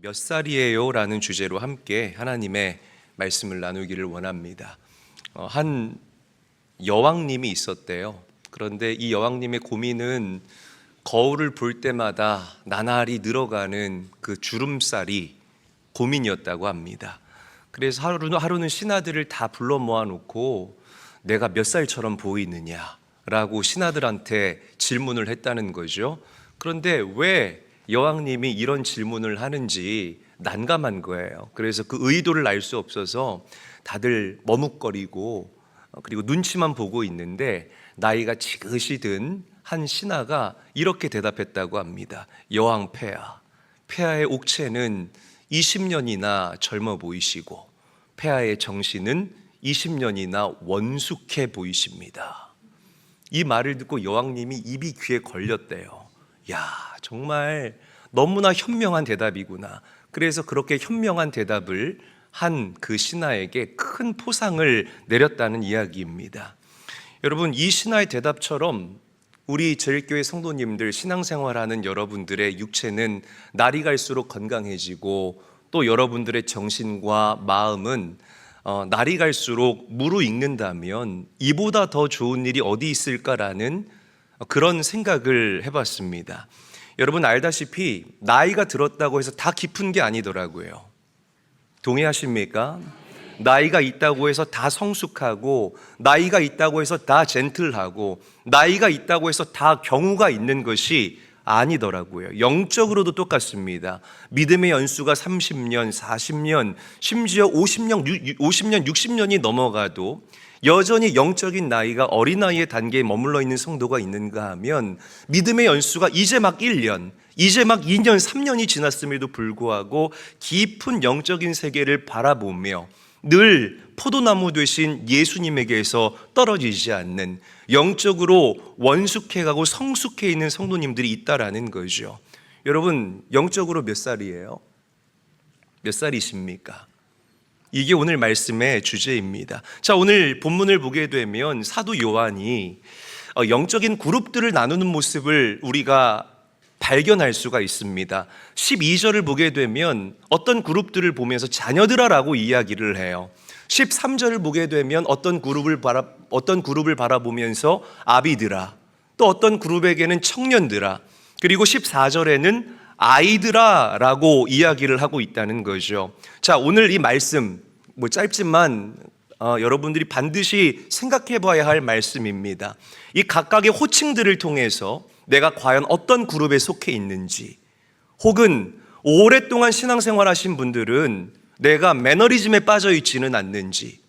몇 살이에요? 라는 주제로 함께 하나님의 말씀을 나누기를 원합니다. 한 여왕님이 있었대요. 그런데 이 여왕님의 고민은 거울을 볼 때마다 나날이 늘어가는 그 주름살이 고민이었다고 합니다. 그래서 하루는 신하들을 다 불러 모아놓고 내가 몇 살처럼 보이느냐라고 신하들한테 질문을 했다는 거죠. 그런데 왜 여왕님이 이런 질문을 하는지 난감한 거예요. 그래서 그 의도를 알 수 없어서 다들 머뭇거리고 그리고 눈치만 보고 있는데 나이가 지긋이 든 한 신하가 이렇게 대답했다고 합니다. 여왕 폐하, 폐하의 옥체는 20년이나 젊어 보이시고 폐하의 정신은 20년이나 원숙해 보이십니다. 이 말을 듣고 여왕님이 입이 귀에 걸렸대요. 야, 정말 너무나 현명한 대답이구나. 그래서 그렇게 현명한 대답을 한 그 신하에게 큰 포상을 내렸다는 이야기입니다. 여러분, 이 신하의 대답처럼 우리 제일교회 성도님들, 신앙생활하는 여러분들의 육체는 날이 갈수록 건강해지고 또 여러분들의 정신과 마음은 날이 갈수록 무르익는다면 이보다 더 좋은 일이 어디 있을까라는 그런 생각을 해봤습니다. 여러분 알다시피 나이가 들었다고 해서 다 깊은 게 아니더라고요. 동의하십니까? 나이가 있다고 해서 다 성숙하고 나이가 있다고 해서 다 젠틀하고 나이가 있다고 해서 다 경우가 있는 것이 아니더라고요. 영적으로도 똑같습니다. 믿음의 연수가 30년, 40년, 심지어 50년, 60년이 넘어가도 여전히 영적인 나이가 어린아이의 단계에 머물러 있는 성도가 있는가 하면 믿음의 연수가 이제 막 1년, 이제 막 2년, 3년이 지났음에도 불구하고 깊은 영적인 세계를 바라보며 늘 포도나무 되신 예수님에게서 떨어지지 않는 영적으로 원숙해가고 성숙해 있는 성도님들이 있다라는 거죠. 여러분 영적으로 몇 살이에요? 몇 살이십니까? 이게 오늘 말씀의 주제입니다. 자, 오늘 본문을 보게 되면 사도 요한이 영적인 그룹들을 나누는 모습을 우리가 발견할 수가 있습니다. 12절을 보게 되면 어떤 그룹들을 보면서 자녀들아라고 이야기를 해요. 13절을 보게 되면 어떤 그룹을 바라보면서 아비들아, 또 어떤 그룹에게는 청년들아, 그리고 14절에는 아이들아라고 이야기를 하고 있다는 거죠. 자, 오늘 이 말씀 짧지만 여러분들이 반드시 생각해 봐야 할 말씀입니다. 이 각각의 호칭들을 통해서 내가 과연 어떤 그룹에 속해 있는지, 혹은 오랫동안 신앙생활 하신 분들은 내가 매너리즘에 빠져 있지는 않는지,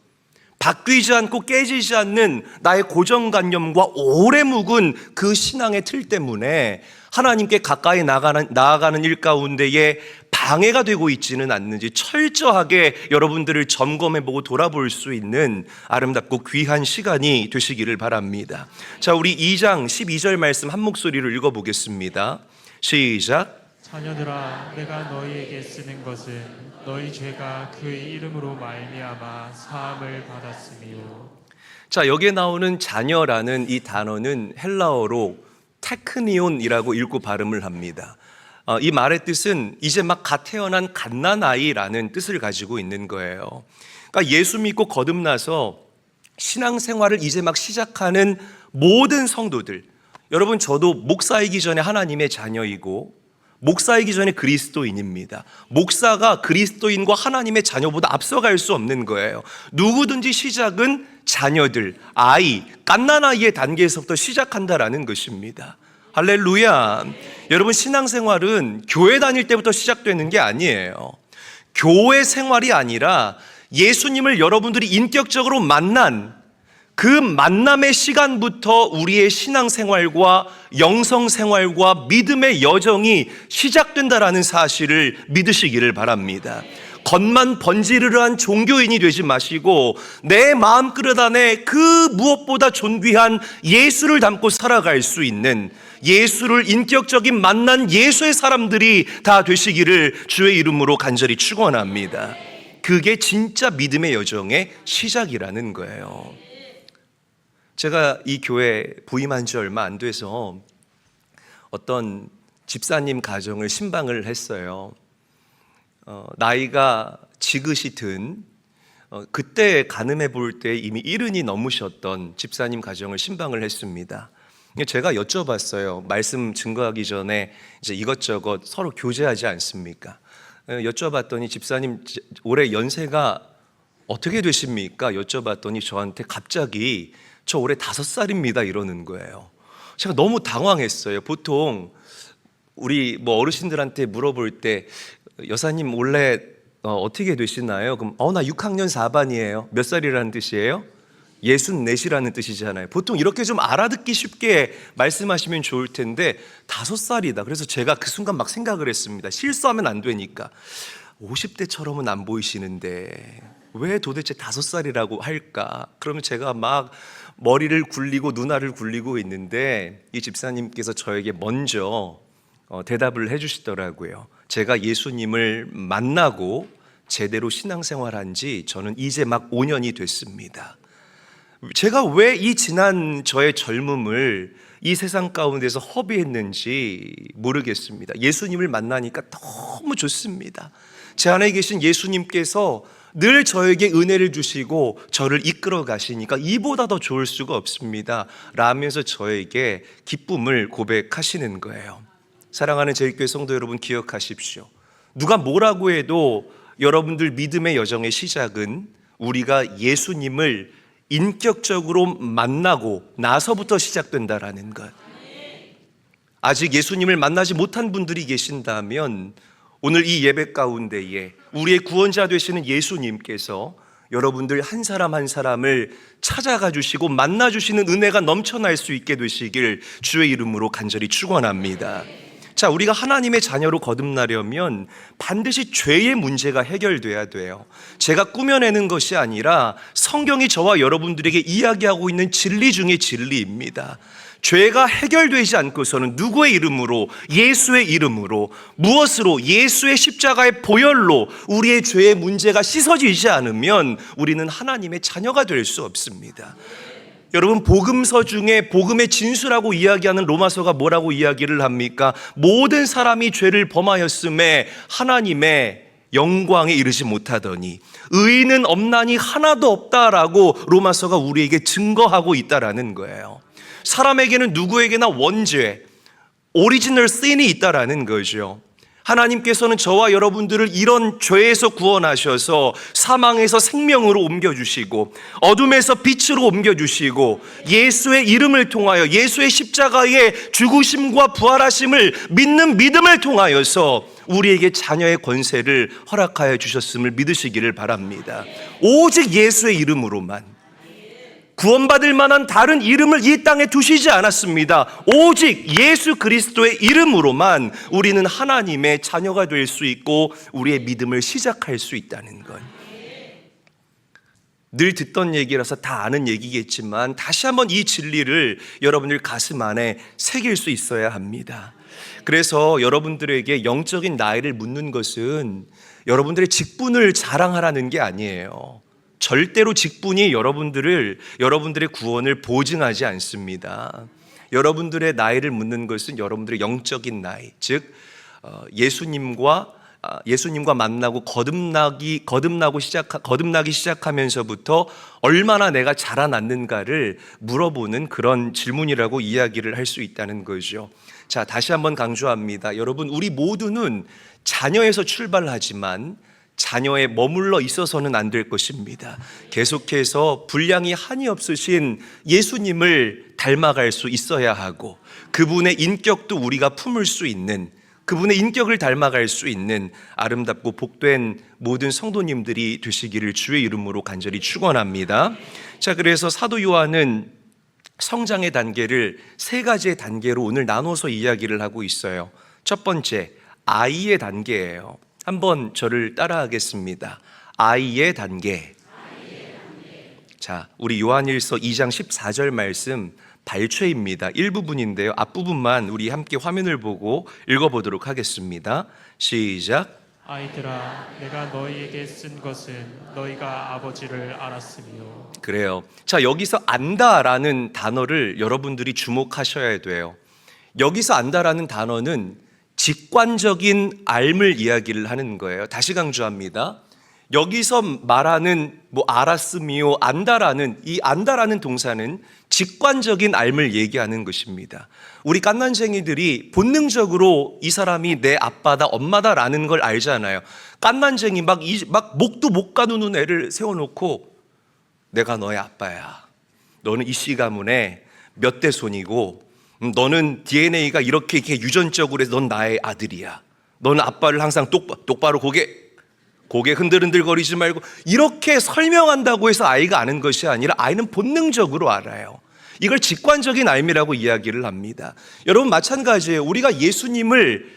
바뀌지 않고 깨지지 않는 나의 고정관념과 오래 묵은 그 신앙의 틀 때문에 하나님께 가까이 나아가는 일 가운데에 방해가 되고 있지는 않는지 철저하게 여러분들을 점검해보고 돌아볼 수 있는 아름답고 귀한 시간이 되시기를 바랍니다. 자, 우리 2장 12절 말씀 한 목소리로 읽어보겠습니다. 시작. 자녀들아, 내가 너희에게 쓰는 것은 너희 죄가 그의 이름으로 말미암아 사함을 받았으며. 자, 여기에 나오는 자녀라는 이 단어는 헬라어로 테크니온이라고 읽고 발음을 합니다. 이 말의 뜻은 이제 막 갓 태어난 갓난아이라는 뜻을 가지고 있는 거예요. 그러니까 예수 믿고 거듭나서 신앙생활을 이제 막 시작하는 모든 성도들, 여러분 저도 목사이기 전에 하나님의 자녀이고 목사이기 전에 그리스도인입니다. 목사가 그리스도인과 하나님의 자녀보다 앞서갈 수 없는 거예요. 누구든지 시작은 자녀들, 아이, 갓난아이의 단계에서부터 시작한다라는 것입니다. 할렐루야. 여러분 신앙생활은 교회 다닐 때부터 시작되는 게 아니에요. 교회 생활이 아니라 예수님을 여러분들이 인격적으로 만난 그 만남의 시간부터 우리의 신앙생활과 영성생활과 믿음의 여정이 시작된다라는 사실을 믿으시기를 바랍니다. 겉만 번지르르한 종교인이 되지 마시고 내 마음그릇 안에 그 무엇보다 존귀한 예수를 담고 살아갈 수 있는, 예수를 인격적인 만난 예수의 사람들이 다 되시기를 주의 이름으로 간절히 축원합니다. 그게 진짜 믿음의 여정의 시작이라는 거예요. 제가 이 교회 부임한 지 얼마 안 돼서 어떤 집사님 가정을 신방을 했어요. 나이가 지긋이 든 그때 가늠해 볼 때 이미 70이 넘으셨던 집사님 가정을 신방을 했습니다. 제가 여쭤봤어요. 말씀 증거하기 전에 이제 이것저것 서로 교제하지 않습니까? 여쭤봤더니 집사님 올해 연세가 어떻게 되십니까? 여쭤봤더니 저한테 갑자기 저 올해 5살입니다 이러는 거예요. 제가 너무 당황했어요. 보통 우리 어르신들한테 물어볼 때 여사님 원래 어떻게 되시나요? 그럼 나 6학년 4반이에요. 몇 살이라는 뜻이에요? 64이라는 뜻이잖아요. 보통 이렇게 좀 알아듣기 쉽게 말씀하시면 좋을 텐데 5살이다. 그래서 제가 그 순간 막 생각을 했습니다. 실수하면 안 되니까 50대처럼은 안 보이시는데 왜 도대체 5살이라고 할까? 그러면 제가 막 머리를 굴리고 눈알을 굴리고 있는데 이 집사님께서 저에게 먼저 대답을 해주시더라고요. 제가 예수님을 만나고 제대로 신앙생활한 지 저는 이제 막 5년이 됐습니다. 제가 왜 이 지난 저의 젊음을 이 세상 가운데서 허비했는지 모르겠습니다. 예수님을 만나니까 너무 좋습니다. 제 안에 계신 예수님께서 늘 저에게 은혜를 주시고 저를 이끌어 가시니까 이보다 더 좋을 수가 없습니다 라면서 저에게 기쁨을 고백하시는 거예요. 사랑하는 제일교회 성도 여러분, 기억하십시오. 누가 뭐라고 해도 여러분들 믿음의 여정의 시작은 우리가 예수님을 인격적으로 만나고 나서부터 시작된다라는 것. 아직 예수님을 만나지 못한 분들이 계신다면 오늘 이 예배 가운데에 우리의 구원자 되시는 예수님께서 여러분들 한 사람 한 사람을 찾아가 주시고 만나 주시는 은혜가 넘쳐날 수 있게 되시길 주의 이름으로 간절히 축원합니다. 자, 우리가 하나님의 자녀로 거듭나려면 반드시 죄의 문제가 해결돼야 돼요. 제가 꾸며내는 것이 아니라 성경이 저와 여러분들에게 이야기하고 있는 진리 중의 진리입니다. 죄가 해결되지 않고서는 누구의 이름으로, 예수의 이름으로, 무엇으로, 예수의 십자가의 보혈로 우리의 죄의 문제가 씻어지지 않으면 우리는 하나님의 자녀가 될 수 없습니다. 여러분, 복음서 중에 복음의 진수라고 이야기하는 로마서가 뭐라고 이야기를 합니까? 모든 사람이 죄를 범하였음에 하나님의 영광에 이르지 못하더니 의인은 없나니 하나도 없다라고 로마서가 우리에게 증거하고 있다라는 거예요. 사람에게는 누구에게나 원죄, 오리지널 신이 있다라는 거죠. 하나님께서는 저와 여러분들을 이런 죄에서 구원하셔서 사망에서 생명으로 옮겨주시고 어둠에서 빛으로 옮겨주시고 예수의 이름을 통하여 예수의 십자가의 죽으심과 부활하심을 믿는 믿음을 통하여서 우리에게 자녀의 권세를 허락하여 주셨음을 믿으시기를 바랍니다. 오직 예수의 이름으로만, 구원받을 만한 다른 이름을 이 땅에 두시지 않았습니다. 오직 예수 그리스도의 이름으로만 우리는 하나님의 자녀가 될 수 있고 우리의 믿음을 시작할 수 있다는 것. 늘 듣던 얘기라서 다 아는 얘기겠지만 다시 한번 이 진리를 여러분들 가슴 안에 새길 수 있어야 합니다. 그래서 여러분들에게 영적인 나이를 묻는 것은 여러분들의 직분을 자랑하라는 게 아니에요. 절대로 직분이 여러분들의 구원을 보증하지 않습니다. 여러분들의 나이를 묻는 것은 여러분들의 영적인 나이, 즉 예수님과 만나고 거듭나기 시작하면서부터 얼마나 내가 자라났는가를 물어보는 그런 질문이라고 이야기를 할 수 있다는 거죠. 자, 다시 한번 강조합니다. 여러분, 우리 모두는 자녀에서 출발하지만 자녀에 머물러 있어서는 안 될 것입니다. 계속해서 분량이 한이 없으신 예수님을 닮아갈 수 있어야 하고 그분의 인격도 우리가 품을 수 있는, 그분의 인격을 닮아갈 수 있는 아름답고 복된 모든 성도님들이 되시기를 주의 이름으로 간절히 축원합니다. 자, 그래서 사도 요한은 성장의 단계를 3가지의 단계로 오늘 나눠서 이야기를 하고 있어요. 첫 번째, 아이의 단계예요. 한번 저를 따라하겠습니다. 아이의 단계. 자, 우리 요한일서 2장 14절 말씀 발췌입니다. 일부분인데요. 앞부분만 우리 함께 화면을 보고 읽어보도록 하겠습니다. 시작. 아이들아, 내가 너희에게 쓴 것은 너희가 아버지를 알았으며. 그래요. 자, 여기서 안다라는 단어를 여러분들이 주목하셔야 돼요. 여기서 안다라는 단어는 직관적인 알을 이야기를 하는 거예요. 다시 강조합니다. 여기서 말하는 알았음이요, 안다라는 이 안다라는 동사는 직관적인 알을 얘기하는 것입니다. 우리 깐난쟁이들이 본능적으로 이 사람이 내 아빠다, 엄마다라는 걸 알잖아요. 깐난쟁이 막 목도 못 가누는 애를 세워놓고 내가 너의 아빠야. 너는 이 씨 가문의 몇 대 손이고 너는 DNA가 이렇게 유전적으로 해서 넌 나의 아들이야. 너는 아빠를 항상 똑바로 고개 흔들흔들거리지 말고 이렇게 설명한다고 해서 아이가 아는 것이 아니라 아이는 본능적으로 알아요. 이걸 직관적인 알미라고 이야기를 합니다. 여러분 마찬가지예요. 우리가 예수님을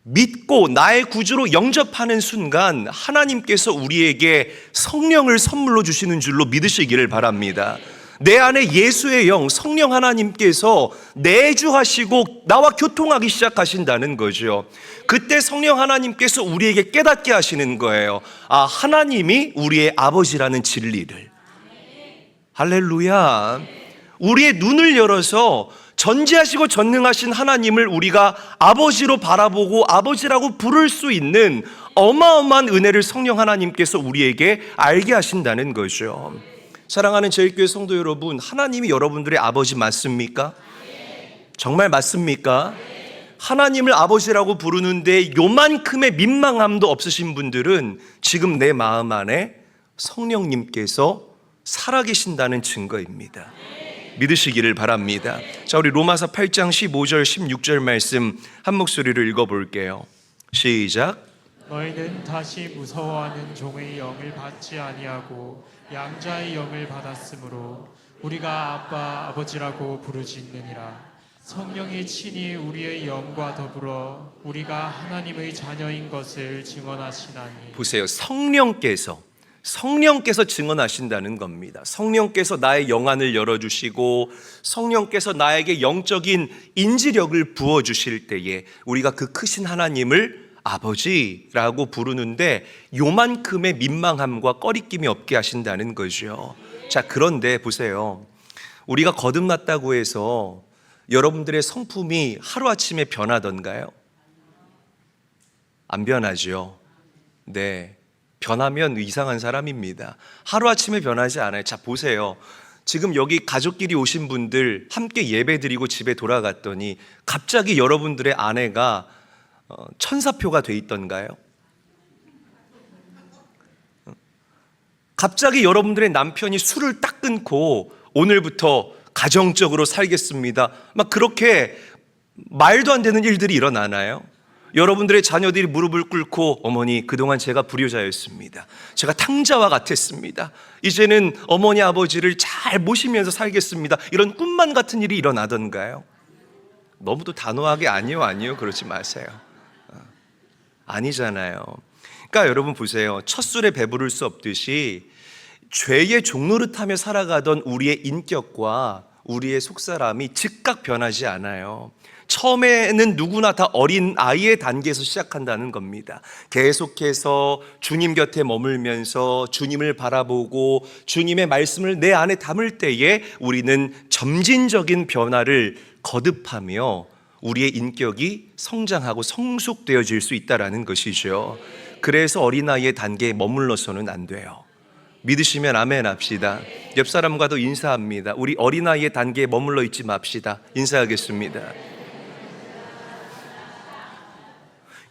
믿고 나의 구주로 영접하는 순간 하나님께서 우리에게 성령을 선물로 주시는 줄로 믿으시기를 바랍니다. 내 안에 예수의 영, 성령 하나님께서 내주하시고 나와 교통하기 시작하신다는 거죠. 그때 성령 하나님께서 우리에게 깨닫게 하시는 거예요. 아, 하나님이 우리의 아버지라는 진리를. 할렐루야. 우리의 눈을 열어서 전지하시고 전능하신 하나님을 우리가 아버지로 바라보고 아버지라고 부를 수 있는 어마어마한 은혜를 성령 하나님께서 우리에게 알게 하신다는 거죠. 사랑하는 저희교회 성도 여러분, 하나님이 여러분들의 아버지 맞습니까? 정말 맞습니까? 하나님을 아버지라고 부르는데 요만큼의 민망함도 없으신 분들은 지금 내 마음 안에 성령님께서 살아계신다는 증거입니다. 믿으시기를 바랍니다. 자, 우리 로마서 8장 15절 16절 말씀 한 목소리로 읽어볼게요. 시작. 너희는 다시 무서워하는 종의 영을 받지 아니하고 양자의 영을 받았으므로 우리가 아빠 아버지라고 부르짖느니라. 성령이 친히 우리의 영과 더불어 우리가 하나님의 자녀인 것을 증언하시나니. 보세요. 성령께서 증언하신다는 겁니다. 성령께서 나의 영안을 열어주시고 성령께서 나에게 영적인 인지력을 부어주실 때에 우리가 그 크신 하나님을 아버지라고 부르는데 요만큼의 민망함과 꺼리낌이 없게 하신다는 거죠. 자, 그런데 보세요. 우리가 거듭났다고 해서 여러분들의 성품이 하루아침에 변하던가요? 안 변하죠. 네. 변하면 이상한 사람입니다. 하루아침에 변하지 않아요. 자, 보세요. 지금 여기 가족끼리 오신 분들 함께 예배드리고 집에 돌아갔더니 갑자기 여러분들의 아내가 천사표가 돼 있던가요? 갑자기 여러분들의 남편이 술을 딱 끊고 오늘부터 가정적으로 살겠습니다. 막 그렇게 말도 안 되는 일들이 일어나나요? 여러분들의 자녀들이 무릎을 꿇고 어머니 그동안 제가 불효자였습니다. 제가 탕자와 같았습니다. 이제는 어머니 아버지를 잘 모시면서 살겠습니다. 이런 꿈만 같은 일이 일어나던가요? 너무도 단호하게 아니요 그러지 마세요. 아니잖아요. 그러니까 여러분 보세요. 첫 술에 배부를 수 없듯이 죄의 종노릇하며 살아가던 우리의 인격과 우리의 속사람이 즉각 변하지 않아요. 처음에는 누구나 다 어린 아이의 단계에서 시작한다는 겁니다. 계속해서 주님 곁에 머물면서 주님을 바라보고 주님의 말씀을 내 안에 담을 때에 우리는 점진적인 변화를 거듭하며 우리의 인격이 성장하고 성숙되어질 수 있다는 것이죠. 그래서 어린아이의 단계에 머물러서는 안 돼요. 믿으시면 아멘 합시다. 옆 사람과도 인사합니다. 우리 어린아이의 단계에 머물러 있지 맙시다. 인사하겠습니다.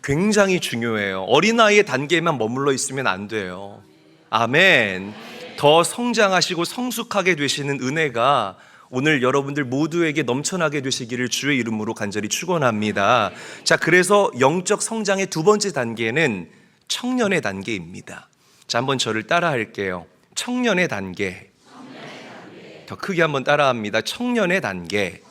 굉장히 중요해요. 어린아이의 단계에만 머물러 있으면 안 돼요. 아멘. 더 성장하시고 성숙하게 되시는 은혜가 오늘 여러분들 모두에게 넘쳐나게 되시기를 주의 이름으로 간절히 축원합니다. 자, 그래서 영적 성장의 두 번째 단계는 청년의 단계입니다. 자, 한번 저를 따라 할게요. 청년의 단계. 더 크게 한번 따라합니다. 청년의 단계.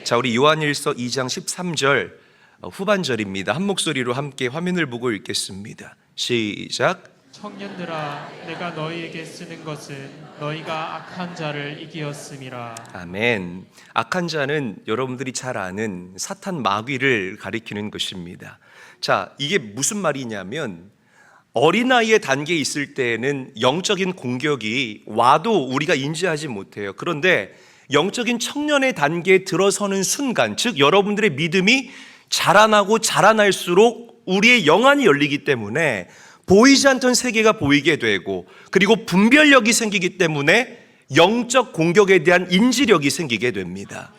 자, 우리 요한일서 2장 13절 후반절입니다. 한 목소리로 함께 화면을 보고 읽겠습니다. 시작. 청년들아, 내가 너희에게 쓰는 것은 너희가 악한 자를 이기었음이라. 아멘. 악한 자는 여러분들이 잘 아는 사탄 마귀를 가리키는 것입니다. 자, 이게 무슨 말이냐면 어린아이의 단계에 있을 때에는 영적인 공격이 와도 우리가 인지하지 못해요. 그런데 영적인 청년의 단계에 들어서는 순간, 즉 여러분들의 믿음이 자라나고 자라날수록 우리의 영안이 열리기 때문에 보이지 않던 세계가 보이게 되고, 그리고 분별력이 생기기 때문에 영적 공격에 대한 인지력이 생기게 됩니다.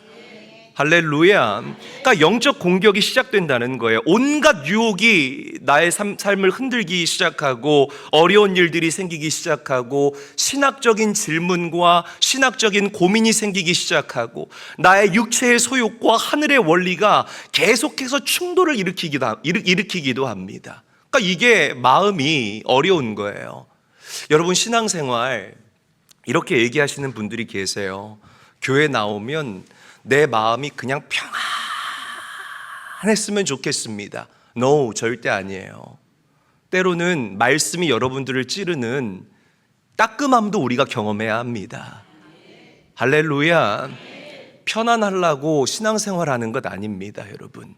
할렐루야. 그러니까 영적 공격이 시작된다는 거예요. 온갖 유혹이 나의 삶을 흔들기 시작하고, 어려운 일들이 생기기 시작하고, 신학적인 질문과 신학적인 고민이 생기기 시작하고, 나의 육체의 소욕과 하늘의 원리가 계속해서 충돌을 일으키기도 합니다. 그러니까 이게 마음이 어려운 거예요. 여러분, 신앙생활 이렇게 얘기하시는 분들이 계세요. 교회 나오면 내 마음이 그냥 평안했으면 좋겠습니다. No, 절대 아니에요. 때로는 말씀이 여러분들을 찌르는 따끔함도 우리가 경험해야 합니다. 할렐루야. 편안하려고 신앙생활하는 것 아닙니다, 여러분.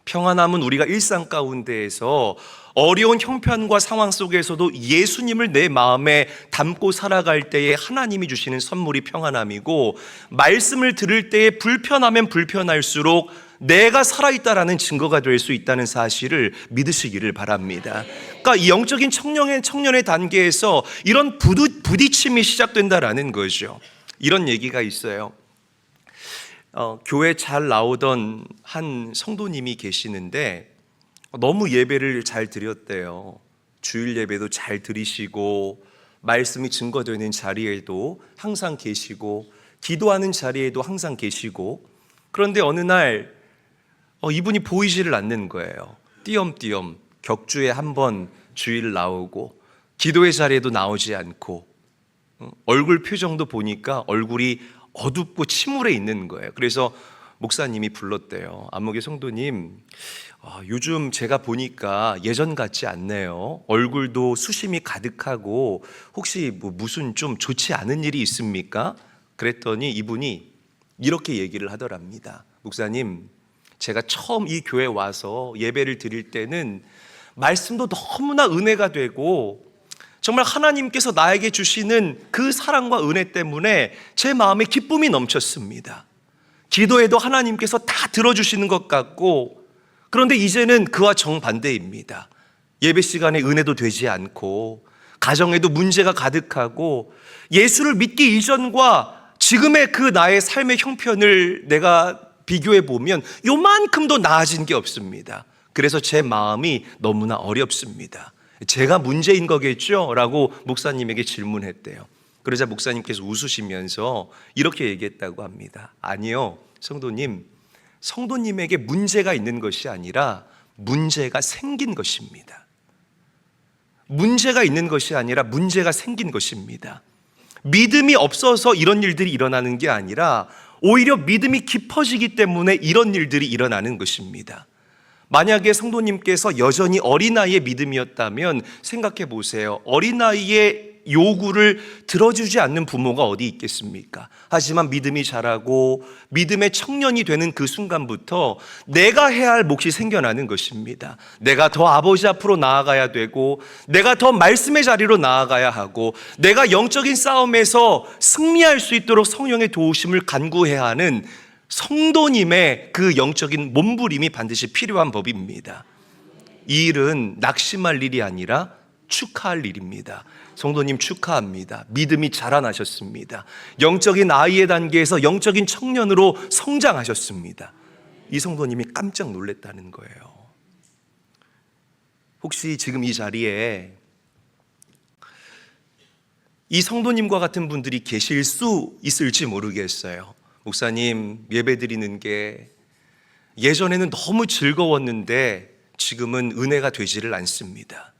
평안함은 우리가 일상 가운데에서 어려운 형편과 상황 속에서도 예수님을 내 마음에 담고 살아갈 때에 하나님이 주시는 선물이 평안함이고, 말씀을 들을 때에 불편하면 불편할수록 내가 살아있다라는 증거가 될 수 있다는 사실을 믿으시기를 바랍니다. 그러니까 이 영적인 청년의 단계에서 이런 부딪힘이 시작된다라는 거죠. 이런 얘기가 있어요. 교회 잘 나오던 한 성도님이 계시는데 너무 예배를 잘 드렸대요. 주일 예배도 잘 드리시고, 말씀이 증거되는 자리에도 항상 계시고, 기도하는 자리에도 항상 계시고, 그런데 어느 날 이분이 보이지를 않는 거예요. 띄엄띄엄 격주에 한 번 주일 나오고, 기도의 자리에도 나오지 않고, 얼굴 표정도 보니까 얼굴이 어둡고 침울해 있는 거예요. 그래서 목사님이 불렀대요. 안목의 성도님, 요즘 제가 보니까 예전 같지 않네요. 얼굴도 수심이 가득하고 혹시 무슨 좀 좋지 않은 일이 있습니까? 그랬더니 이분이 이렇게 얘기를 하더랍니다. 목사님, 제가 처음 이 교회 와서 예배를 드릴 때는 말씀도 너무나 은혜가 되고, 정말 하나님께서 나에게 주시는 그 사랑과 은혜 때문에 제 마음에 기쁨이 넘쳤습니다. 기도에도 하나님께서 다 들어주시는 것 같고, 그런데 이제는 그와 정반대입니다. 예배 시간에 은혜도 되지 않고, 가정에도 문제가 가득하고, 예수를 믿기 이전과 지금의 그 나의 삶의 형편을 내가 비교해 보면 요만큼도 나아진 게 없습니다. 그래서 제 마음이 너무나 어렵습니다. 제가 문제인 거겠죠? 라고 목사님에게 질문했대요. 그러자 목사님께서 웃으시면서 이렇게 얘기했다고 합니다. 아니요, 성도님, 성도님에게 문제가 있는 것이 아니라 문제가 생긴 것입니다. 문제가 있는 것이 아니라 문제가 생긴 것입니다. 믿음이 없어서 이런 일들이 일어나는 게 아니라 오히려 믿음이 깊어지기 때문에 이런 일들이 일어나는 것입니다. 만약에 성도님께서 여전히 어린아이의 믿음이었다면 생각해 보세요. 어린아이의 요구를 들어주지 않는 부모가 어디 있겠습니까? 하지만 믿음이 자라고 믿음의 청년이 되는 그 순간부터 내가 해야 할 몫이 생겨나는 것입니다. 내가 더 아버지 앞으로 나아가야 되고, 내가 더 말씀의 자리로 나아가야 하고, 내가 영적인 싸움에서 승리할 수 있도록 성령의 도우심을 간구해야 하는 성도님의 그 영적인 몸부림이 반드시 필요한 법입니다. 이 일은 낙심할 일이 아니라 축하할 일입니다. 성도님 축하합니다. 믿음이 자라나셨습니다. 영적인 아이의 단계에서 영적인 청년으로 성장하셨습니다. 이 성도님이 깜짝 놀랐다는 거예요. 혹시 지금 이 자리에 이 성도님과 같은 분들이 계실 수 있을지 모르겠어요. 목사님, 예배드리는 게 예전에는 너무 즐거웠는데 지금은 은혜가 되지를 않습니다.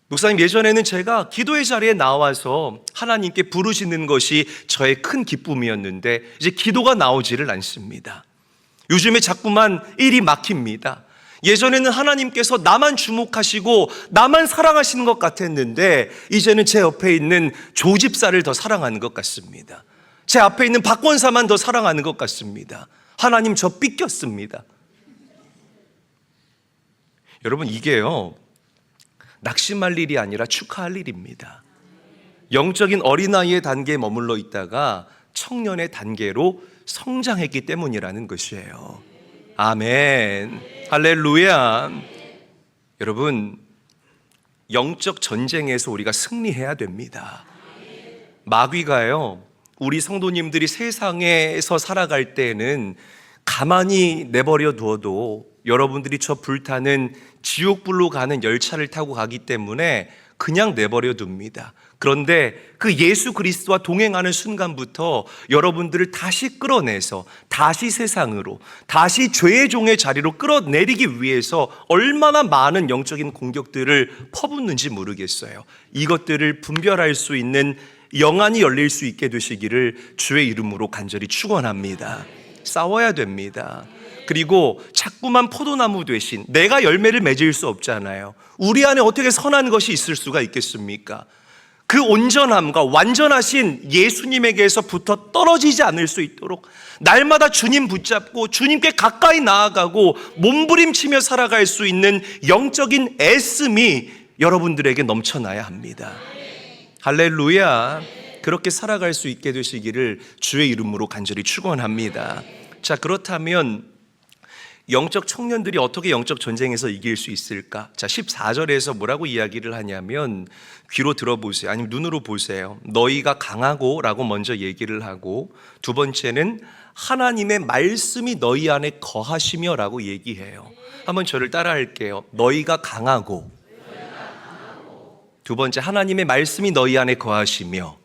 목사님, 예전에는 제가 기도의 자리에 나와서 하나님께 부르시는 것이 저의 큰 기쁨이었는데 이제 기도가 나오지를 않습니다. 요즘에 자꾸만 일이 막힙니다. 예전에는 하나님께서 나만 주목하시고 나만 사랑하시는 것 같았는데 이제는 제 옆에 있는 조집사를 더 사랑하는 것 같습니다. 제 앞에 있는 박권사만 더 사랑하는 것 같습니다. 하나님, 저 삐꼈습니다. 여러분, 이게요, 낙심할 일이 아니라 축하할 일입니다. 영적인 어린아이의 단계에 머물러 있다가 청년의 단계로 성장했기 때문이라는 것이에요. 아멘. 할렐루야. 여러분, 영적 전쟁에서 우리가 승리해야 됩니다. 마귀가요, 우리 성도님들이 세상에서 살아갈 때는 가만히 내버려 두어도 여러분들이 저 불타는 지옥불로 가는 열차를 타고 가기 때문에 그냥 내버려 둡니다. 그런데 그 예수 그리스도와 동행하는 순간부터 여러분들을 다시 끌어내서 다시 세상으로, 다시 죄의 종의 자리로 끌어내리기 위해서 얼마나 많은 영적인 공격들을 퍼붓는지 모르겠어요. 이것들을 분별할 수 있는 영안이 열릴 수 있게 되시기를 주의 이름으로 간절히 축원합니다. 싸워야 됩니다. 그리고 자꾸만 포도나무 되신 내가 열매를 맺을 수 없잖아요. 우리 안에 어떻게 선한 것이 있을 수가 있겠습니까? 그 온전함과 완전하신 예수님에게서부터 떨어지지 않을 수 있도록 날마다 주님 붙잡고 주님께 가까이 나아가고 몸부림치며 살아갈 수 있는 영적인 애씀이 여러분들에게 넘쳐나야 합니다. 할렐루야. 그렇게 살아갈 수 있게 되시기를 주의 이름으로 간절히 축원합니다. 자, 그렇다면 영적 청년들이 어떻게 영적 전쟁에서 이길 수 있을까? 자, 14절에서 뭐라고 이야기를 하냐면, 귀로 들어보세요. 아니면 눈으로 보세요. 너희가 강하고 라고 먼저 얘기를 하고, 두 번째는 하나님의 말씀이 너희 안에 거하시며 라고 얘기해요. 한번 저를 따라 할게요. 너희가 강하고, 두 번째 하나님의 말씀이 너희 안에 거하시며.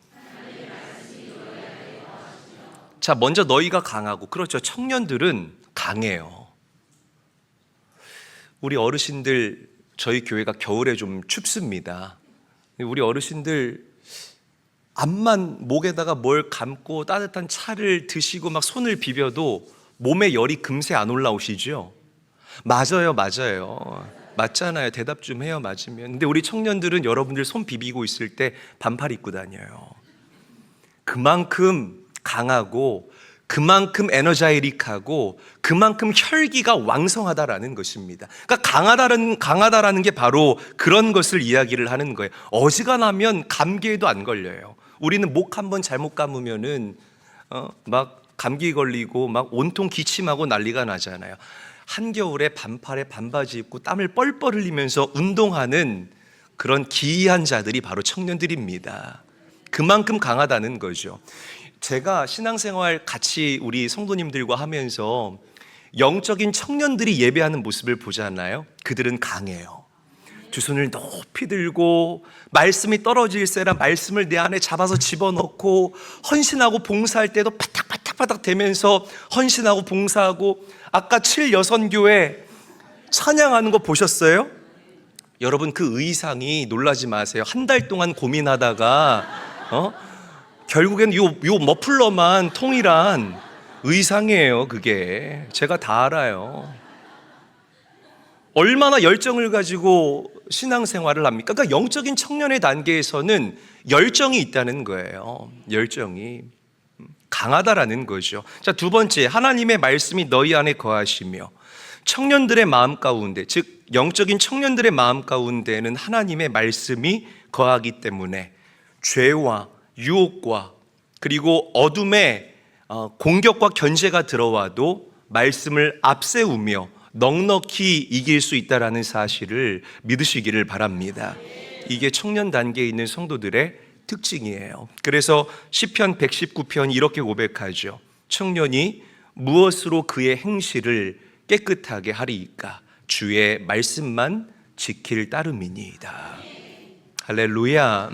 자, 먼저 너희가 강하고, 그렇죠. 청년들은 강해요. 우리 어르신들, 저희 교회가 겨울에 좀 춥습니다. 우리 어르신들 앞만 목에다가 뭘 감고 따뜻한 차를 드시고 막 손을 비벼도 몸에 열이 금세 안 올라오시죠? 맞아요. 맞잖아요. 대답 좀 해요. 맞으면. 근데 우리 청년들은 여러분들 손 비비고 있을 때 반팔 입고 다녀요. 그만큼 강하고, 그만큼 에너자이릭하고, 그만큼 혈기가 왕성하다라는 것입니다. 그러니까 강하다라는 게 바로 그런 것을 이야기를 하는 거예요. 어지간하면 감기에도 안 걸려요. 우리는 목 한번 잘못 감으면은 막 감기 걸리고 막 온통 기침하고 난리가 나잖아요. 한겨울에 반팔에 반바지 입고 땀을 뻘뻘 흘리면서 운동하는 그런 기이한 자들이 바로 청년들입니다. 그만큼 강하다는 거죠. 제가 신앙생활 같이 우리 성도님들과 하면서 영적인 청년들이 예배하는 모습을 보잖아요. 그들은 강해요. 두 손을 높이 들고 말씀이 떨어질세라 말씀을 내 안에 잡아서 집어넣고, 헌신하고 봉사할 때도 바닥바닥바닥 대면서 헌신하고 봉사하고. 아까 7여선교회 찬양하는 거 보셨어요? 여러분, 그 의상이 놀라지 마세요. 한 달 동안 고민하다가 결국엔 요 머플러만 통일한 의상이에요. 그게 제가 다 알아요. 얼마나 열정을 가지고 신앙생활을 합니까? 그러니까 영적인 청년의 단계에서는 열정이 있다는 거예요. 열정이 강하다라는 거죠. 자, 두 번째, 하나님의 말씀이 너희 안에 거하시며. 청년들의 마음 가운데, 즉 영적인 청년들의 마음 가운데는 하나님의 말씀이 거하기 때문에 죄와 유혹과 그리고 어둠의 공격과 견제가 들어와도 말씀을 앞세우며 넉넉히 이길 수 있다는 사실을 믿으시기를 바랍니다. 이게 청년 단계에 있는 성도들의 특징이에요. 그래서 시편 119편 이렇게 고백하죠. 청년이 무엇으로 그의 행실을 깨끗하게 하리이까? 주의 말씀만 지킬 따름이니이다. 할렐루야.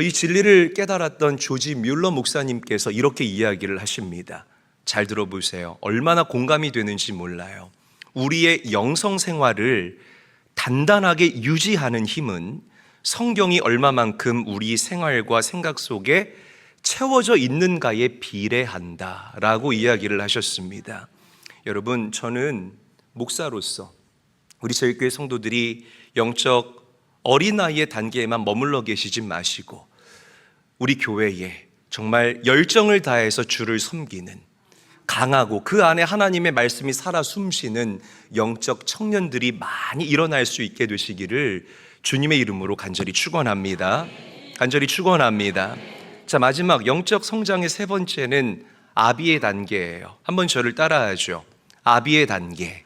이 진리를 깨달았던 조지 뮬러 목사님께서 이렇게 이야기를 하십니다. 잘 들어보세요. 얼마나 공감이 되는지 몰라요. 우리의 영성 생활을 단단하게 유지하는 힘은 성경이 얼마만큼 우리 생활과 생각 속에 채워져 있는가에 비례한다라고 이야기를 하셨습니다. 여러분, 저는 목사로서 우리 저희 교회 성도들이 영적 어린아이의 단계에만 머물러 계시지 마시고 우리 교회에 정말 열정을 다해서 주를 섬기는 강하고 그 안에 하나님의 말씀이 살아 숨쉬는 영적 청년들이 많이 일어날 수 있게 되시기를 주님의 이름으로 간절히 축원합니다. 간절히 축원합니다. 자, 마지막 영적 성장의 세 번째는 아비의 단계예요. 한번 저를 따라하죠. 아비의 단계.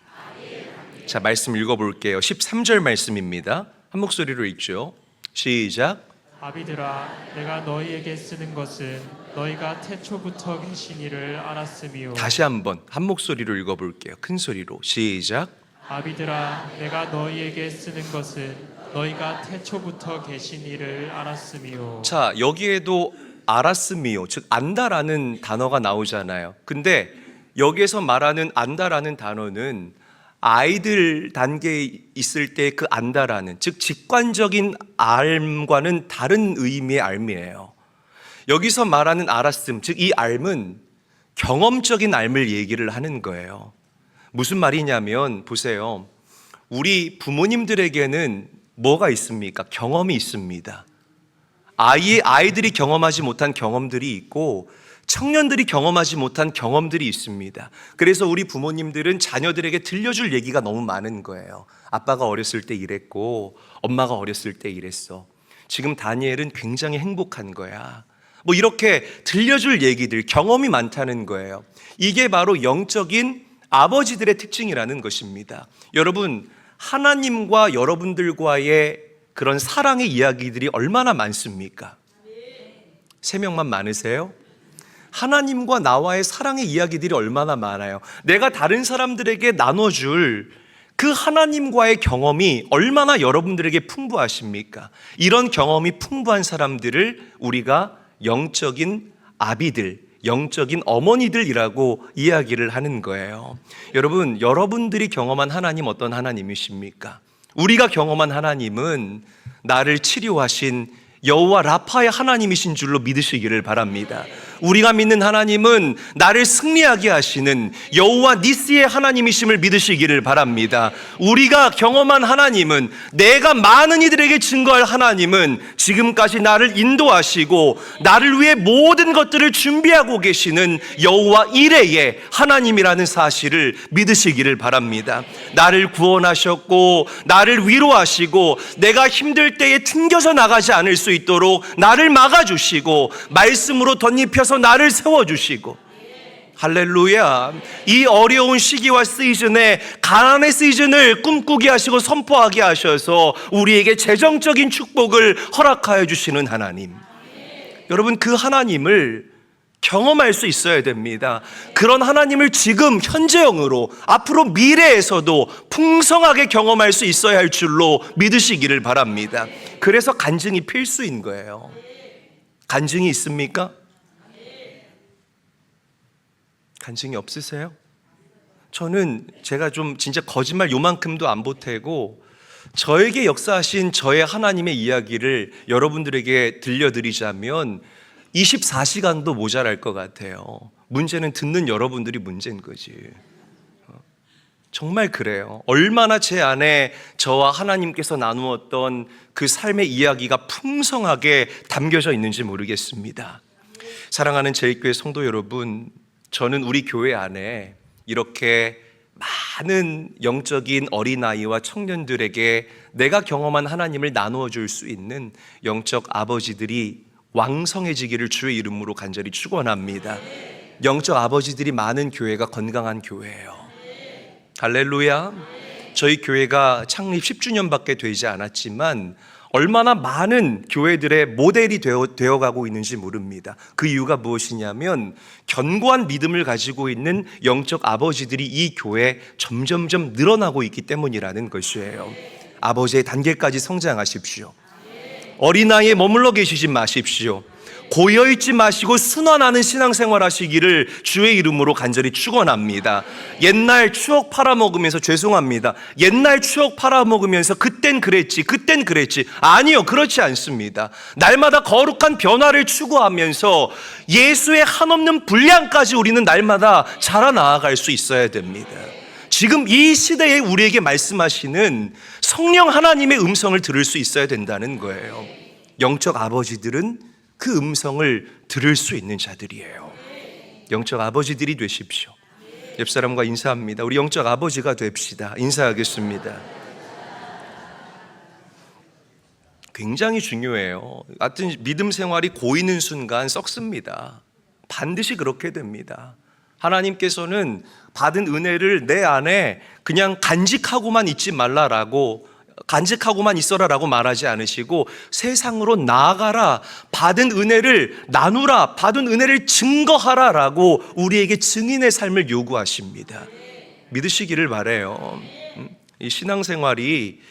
자, 말씀 읽어볼게요. 13절 말씀입니다. 한 목소리로 읽죠. 시작. 아비들아, 내가 너희에게 쓰는 것은 너희가 태초부터 계신 이를 알았음이요. 다시 한번 한 목소리로 읽어볼게요. 큰 소리로 시작. 아비들아, 내가 너희에게 쓰는 것은 너희가 태초부터 계신 이를 알았음이요. 자, 여기에도 알았음이요, 즉 안다라는 단어가 나오잖아요. 근데 여기에서 말하는 안다라는 단어는 아이들 단계에 있을 때 그 안다라는, 즉 직관적인 알과는 다른 의미의 알미예요. 여기서 말하는 알았음, 즉 이 알은 경험적인 알을 얘기를 하는 거예요. 무슨 말이냐면 보세요. 우리 부모님들에게는 뭐가 있습니까? 경험이 있습니다. 아이들이 경험하지 못한 경험들이 있고 청년들이 경험하지 못한 경험들이 있습니다. 그래서 우리 부모님들은 자녀들에게 들려줄 얘기가 너무 많은 거예요. 아빠가 어렸을 때 이랬고 엄마가 어렸을 때 이랬어. 지금 다니엘은 굉장히 행복한 거야. 뭐 이렇게 들려줄 얘기들, 경험이 많다는 거예요. 이게 바로 영적인 아버지들의 특징이라는 것입니다. 여러분, 하나님과 여러분들과의 그런 사랑의 이야기들이 얼마나 많습니까? 3명만 많으세요? 하나님과 나와의 사랑의 이야기들이 얼마나 많아요. 내가 다른 사람들에게 나눠줄 그 하나님과의 경험이 얼마나 여러분들에게 풍부하십니까? 이런 경험이 풍부한 사람들을 우리가 영적인 아비들, 영적인 어머니들이라고 이야기를 하는 거예요. 여러분, 여러분들이 경험한 하나님 어떤 하나님이십니까? 우리가 경험한 하나님은 나를 치료하신 여호와 라파의 하나님이신 줄로 믿으시기를 바랍니다. 우리가 믿는 하나님은 나를 승리하게 하시는 여호와 니스의 하나님이심을 믿으시기를 바랍니다. 우리가 경험한 하나님은, 내가 많은 이들에게 증거할 하나님은 지금까지 나를 인도하시고 나를 위해 모든 것들을 준비하고 계시는 여호와 이레의 하나님이라는 사실을 믿으시기를 바랍니다. 나를 구원하셨고 나를 위로하시고 내가 힘들 때에 튕겨서 나가지 않을 수 있도록 나를 막아주시고 말씀으로 덧입혀서 나를 세워주시고, 할렐루야. 이 어려운 시기와 시즌에 가난의 시즌을 꿈꾸게 하시고 선포하게 하셔서 우리에게 재정적인 축복을 허락하여 주시는 하나님. 여러분, 그 하나님을 경험할 수 있어야 됩니다. 그런 하나님을 지금 현재형으로, 앞으로 미래에서도 풍성하게 경험할 수 있어야 할 줄로 믿으시기를 바랍니다. 그래서 간증이 필수인 거예요. 간증이 있습니까? 간증이 없으세요? 저는 제가 좀 진짜 거짓말 요만큼도 안 보태고 저에게 역사하신 저의 하나님의 이야기를 여러분들에게 들려드리자면 24시간도 모자랄 것 같아요. 문제는 듣는 여러분들이 문제인 거지. 정말 그래요. 얼마나 제 안에 저와 하나님께서 나누었던 그 삶의 이야기가 풍성하게 담겨져 있는지 모르겠습니다. 사랑하는 제일교회 성도 여러분, 저는 우리 교회 안에 이렇게 많은 영적인 어린아이와 청년들에게 내가 경험한 하나님을 나누어 줄 수 있는 영적 아버지들이 왕성해지기를 주의 이름으로 간절히 축원합니다. 영적 아버지들이 많은 교회가 건강한 교회예요. 할렐루야. 저희 교회가 창립 10주년밖에 되지 않았지만 얼마나 많은 교회들의 모델이 되어가고 있는지 모릅니다. 그 이유가 무엇이냐면 견고한 믿음을 가지고 있는 영적 아버지들이 이 교회에 점점점 늘어나고 있기 때문이라는 것이에요. 아버지의 단계까지 성장하십시오. 어린아이에 머물러 계시지 마십시오. 고여있지 마시고 순환하는 신앙생활 하시기를 주의 이름으로 간절히 축원합니다. 옛날 추억 팔아먹으면서, 죄송합니다, 옛날 추억 팔아먹으면서 그땐 그랬지 아니요, 그렇지 않습니다. 날마다 거룩한 변화를 추구하면서 예수의 한없는 분량까지 우리는 날마다 자라나아갈 수 있어야 됩니다. 지금 이 시대에 우리에게 말씀하시는 성령 하나님의 음성을 들을 수 있어야 된다는 거예요. 영적 아버지들은 그 음성을 들을 수 있는 자들이에요. 영적 아버지들이 되십시오. 옆 사람과 인사합니다. 우리 영적 아버지가 됩시다. 인사하겠습니다. 굉장히 중요해요. 하여튼 믿음 생활이 고이는 순간 썩습니다. 반드시 그렇게 됩니다. 하나님께서는 받은 은혜를 내 안에 그냥 간직하고만 있어라라고 말하지 않으시고 세상으로 나아가라, 받은 은혜를 나누라, 받은 은혜를 증거하라라고 우리에게 증인의 삶을 요구하십니다. 믿으시기를 바라요. 이 신앙생활이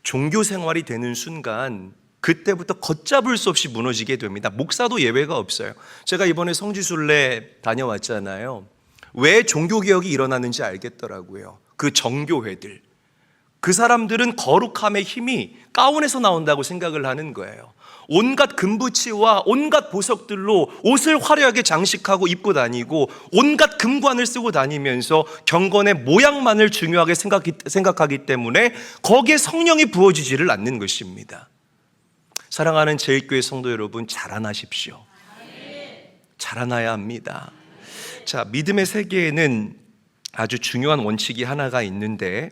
종교생활이 되는 순간 그때부터 걷잡을 수 없이 무너지게 됩니다. 목사도 예외가 없어요. 제가 이번에 성지순례 다녀왔잖아요. 왜 종교개혁이 일어나는지 알겠더라고요. 그 정교회들, 그 사람들은 거룩함의 힘이 가운에서 나온다고 생각을 하는 거예요. 온갖 금부치와 온갖 보석들로 옷을 화려하게 장식하고 입고 다니고 온갖 금관을 쓰고 다니면서 경건의 모양만을 중요하게 생각하기 때문에 거기에 성령이 부어지지를 않는 것입니다. 사랑하는 제일교회 성도 여러분, 자라나십시오. 자라나야 합니다. 자, 믿음의 세계에는 아주 중요한 원칙이 하나가 있는데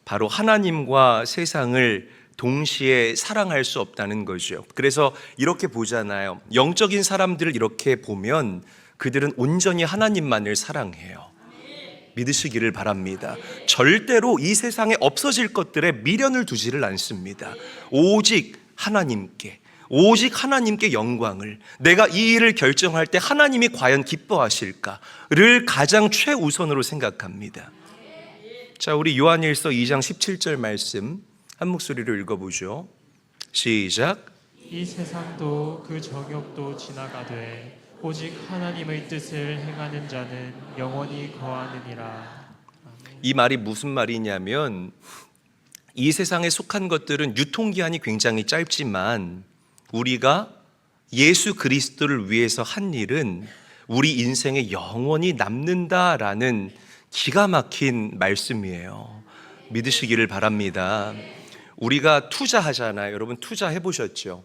바로 하나님과 세상을 동시에 사랑할 수 없다는 거죠. 그래서 이렇게 보잖아요. 영적인 사람들을 이렇게 보면 그들은 온전히 하나님만을 사랑해요. 믿으시기를 바랍니다. 절대로 이 세상에 없어질 것들에 미련을 두지를 않습니다. 오직 하나님께 영광을, 내가 이 일을 결정할 때 하나님이 과연 기뻐하실까를 가장 최우선으로 생각합니다. 자, 우리 요한일서 2장 17절 말씀 한 목소리로 읽어보죠. 시작. 이 세상도 그 정욕도 지나가되 오직 하나님의 뜻을 행하는 자는 영원히 거하느니라. 이 말이 무슨 말이냐면 이 세상에 속한 것들은 유통기한이 굉장히 짧지만 우리가 예수 그리스도를 위해서 한 일은 우리 인생에 영원히 남는다라는 기가 막힌 말씀이에요. 믿으시기를 바랍니다. 우리가 투자하잖아요. 여러분 투자해 보셨죠?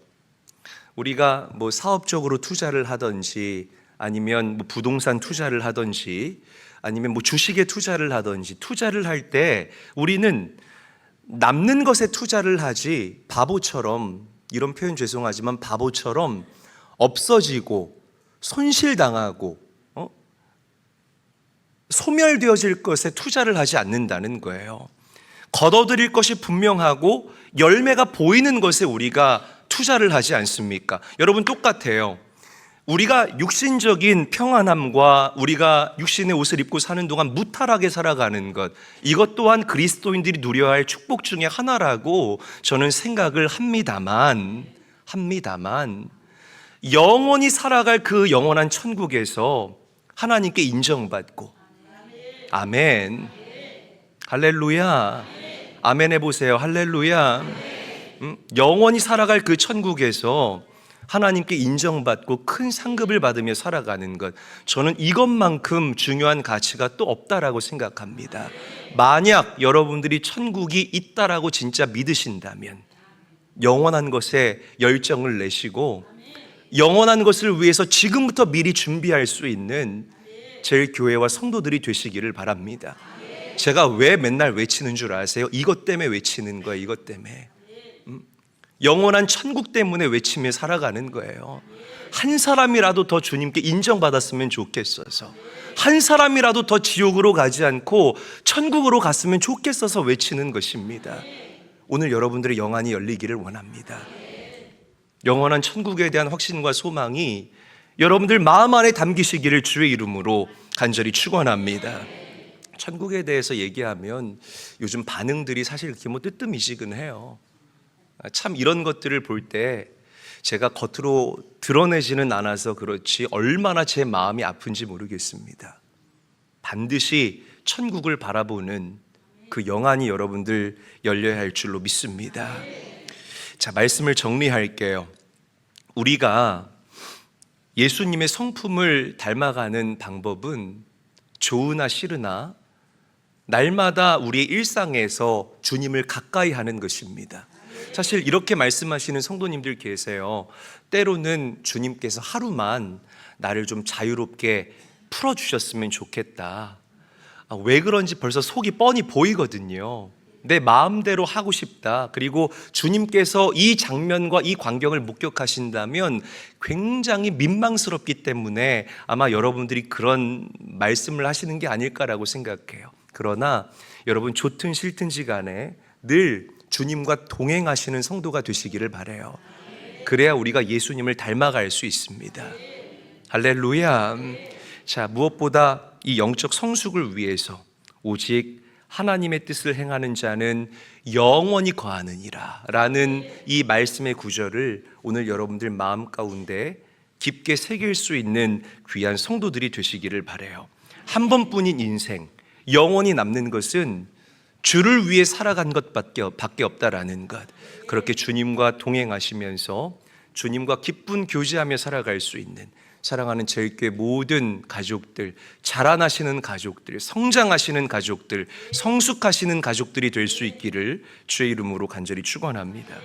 우리가 뭐 사업적으로 투자를 하든지 아니면 뭐 부동산 투자를 하든지 아니면 뭐 주식에 투자를 하든지 투자를 할 때 우리는 남는 것에 투자를 하지 바보처럼, 이런 표현 죄송하지만 바보처럼 없어지고 손실당하고 소멸되어질 것에 투자를 하지 않는다는 거예요. 걷어들일 것이 분명하고 열매가 보이는 것에 우리가 투자를 하지 않습니까? 여러분 똑같아요. 우리가 육신적인 평안함과 우리가 육신의 옷을 입고 사는 동안 무탈하게 살아가는 것, 이것 또한 그리스도인들이 누려야 할 축복 중에 하나라고 저는 생각을 합니다만 영원히 살아갈 그 영원한 천국에서 하나님께 인정받고, 아멘, 할렐루야, 아멘 해보세요. 할렐루야. 영원히 살아갈 그 천국에서 하나님께 인정받고 큰 상급을 받으며 살아가는 것, 저는 이것만큼 중요한 가치가 또 없다라고 생각합니다. 만약 여러분들이 천국이 있다라고 진짜 믿으신다면 영원한 것에 열정을 내시고 영원한 것을 위해서 지금부터 미리 준비할 수 있는 제일 교회와 성도들이 되시기를 바랍니다. 제가 왜 맨날 외치는 줄 아세요? 이것 때문에 외치는 거예요. 이것 때문에. 영원한 천국 때문에 외치며 살아가는 거예요. 한 사람이라도 더 주님께 인정받았으면 좋겠어서, 한 사람이라도 더 지옥으로 가지 않고 천국으로 갔으면 좋겠어서 외치는 것입니다. 오늘 여러분들의 영안이 열리기를 원합니다. 영원한 천국에 대한 확신과 소망이 여러분들 마음 안에 담기시기를 주의 이름으로 간절히 축원합니다. 천국에 대해서 얘기하면 요즘 반응들이 사실 이렇게 뭐 뜨뜻미지근해요. 참 이런 것들을 볼 때 제가 겉으로 드러내지는 않아서 그렇지 얼마나 제 마음이 아픈지 모르겠습니다. 반드시 천국을 바라보는 그 영안이 여러분들 열려야 할 줄로 믿습니다. 자, 말씀을 정리할게요. 우리가 예수님의 성품을 닮아가는 방법은 좋으나 싫으나 날마다 우리의 일상에서 주님을 가까이 하는 것입니다. 사실 이렇게 말씀하시는 성도님들 계세요. 때로는 주님께서 하루만 나를 좀 자유롭게 풀어주셨으면 좋겠다. 왜 그런지 벌써 속이 뻔히 보이거든요. 내 마음대로 하고 싶다. 그리고 주님께서 이 장면과 이 광경을 목격하신다면 굉장히 민망스럽기 때문에 아마 여러분들이 그런 말씀을 하시는 게 아닐까라고 생각해요. 그러나 여러분 좋든 싫든지 간에 늘 주님과 동행하시는 성도가 되시기를 바라요. 그래야 우리가 예수님을 닮아갈 수 있습니다. 할렐루야. 자, 무엇보다 이 영적 성숙을 위해서 오직 하나님의 뜻을 행하는 자는 영원히 거하느니라 라는 이 말씀의 구절을 오늘 여러분들 마음 가운데 깊게 새길 수 있는 귀한 성도들이 되시기를 바라요. 한 번뿐인 인생, 영원히 남는 것은 주를 위해 살아간 것밖에 없다라는 것. 그렇게 주님과 동행하시면서 주님과 기쁜 교제하며 살아갈 수 있는 사랑하는 제일교회 모든 가족들, 자라나시는 가족들, 성장하시는 가족들, 성숙하시는 가족들이 될 수 있기를 주의 이름으로 간절히 축원합니다.